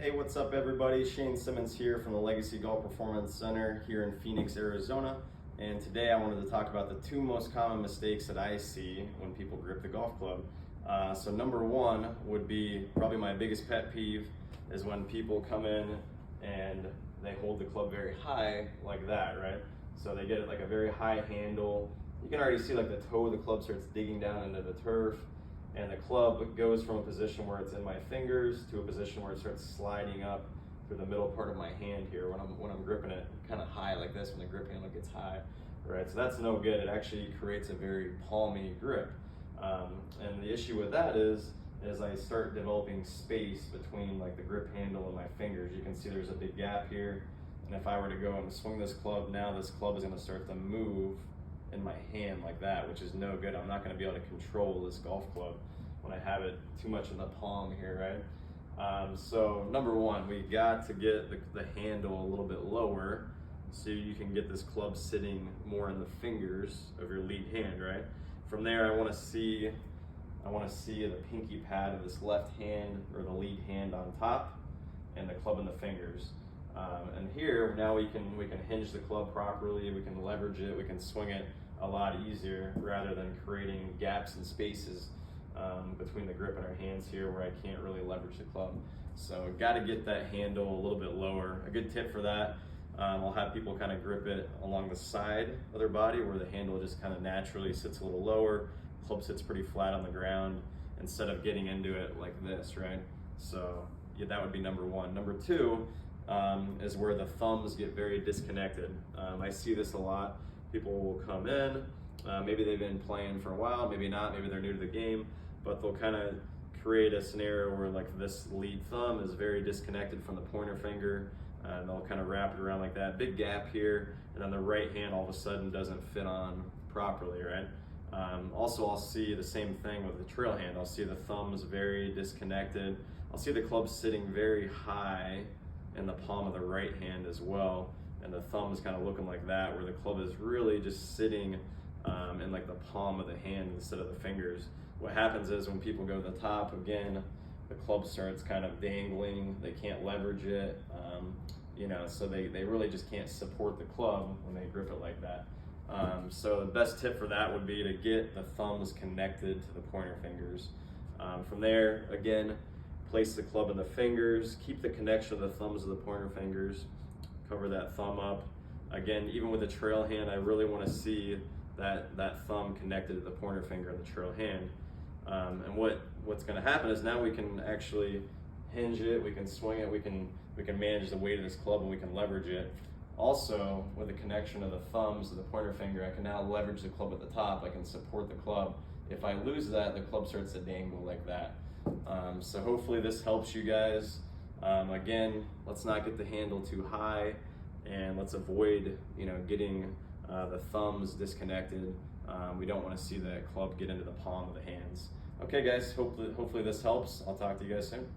Hey, what's up everybody? Shane Simmons here from the Legacy Golf Performance Center here in Phoenix, Arizona. And today I wanted to talk about the two most common mistakes that I see when people grip the golf club. So number one would be probably my biggest pet peeve is when people come in and they hold the club very high like that, right? So they get it like a very high handle. You can already see like the toe of the club starts digging down into the turf. And the club goes from a position where it's in my fingers to a position where it starts sliding up through the middle part of my hand here when I'm gripping it kind of high like this, when the grip handle gets high, right? So that's no good. It actually creates a very palmy grip. And the issue with that is I start developing space between like the grip handle and my fingers. You can see there's a big gap here. And if I were to go and swing this club now, this club is going to start to move in my hand like that, which is no good. I'm not going to be able to control this golf club when I have it too much in the palm here, right? So number one, we got to get the handle a little bit lower so you can get this club sitting more in the fingers of your lead hand, right? From there, I want to see the pinky pad of this left hand or the lead hand on top and the club in the fingers. And here now we can hinge the club properly, we can leverage it, we can swing it a lot easier rather than creating gaps and spaces between the grip and our hands here where I can't really leverage the club. So got to get that handle a little bit lower. A good tip for that, I'll have people kind of grip it along the side of their body where the handle just kind of naturally sits a little lower, club sits pretty flat on the ground instead of getting into it like this, right? So yeah, that would be number one. Number two is where the thumbs get very disconnected. I see this a lot. People will come in, maybe they've been playing for a while, maybe not, maybe they're new to the game, but they'll kind of create a scenario where like this lead thumb is very disconnected from the pointer finger, and they'll kind of wrap it around like that, big gap here, and then the right hand all of a sudden doesn't fit on properly, right? Also, I'll see the same thing with the trail hand. I'll see the thumbs very disconnected. I'll see the club sitting very high in the palm of the right hand as well, and the thumb is kind of looking like that, where the club is really just sitting in like the palm of the hand instead of the fingers. What happens is when people go to the top, again, the club starts kind of dangling, they can't leverage it, so they really just can't support the club when they grip it like that. So the best tip for that would be to get the thumbs connected to the pointer fingers. From there, again, place the club in the fingers, keep the connection of the thumbs of the pointer fingers, cover that thumb up. Again, even with the trail hand, I really want to see that thumb connected to the pointer finger and the trail hand. And what's going to happen is now we can actually hinge it, we can swing it, we can manage the weight of this club and we can leverage it. Also, with the connection of the thumbs to the pointer finger, I can now leverage the club at the top, I can support the club. If I lose that, the club starts to dangle like that. So hopefully this helps you guys. Again, let's not get the handle too high, and let's avoid getting the thumbs disconnected. We don't want to see the club get into the palm of the hands. Okay guys, hopefully this helps. I'll talk to you guys soon.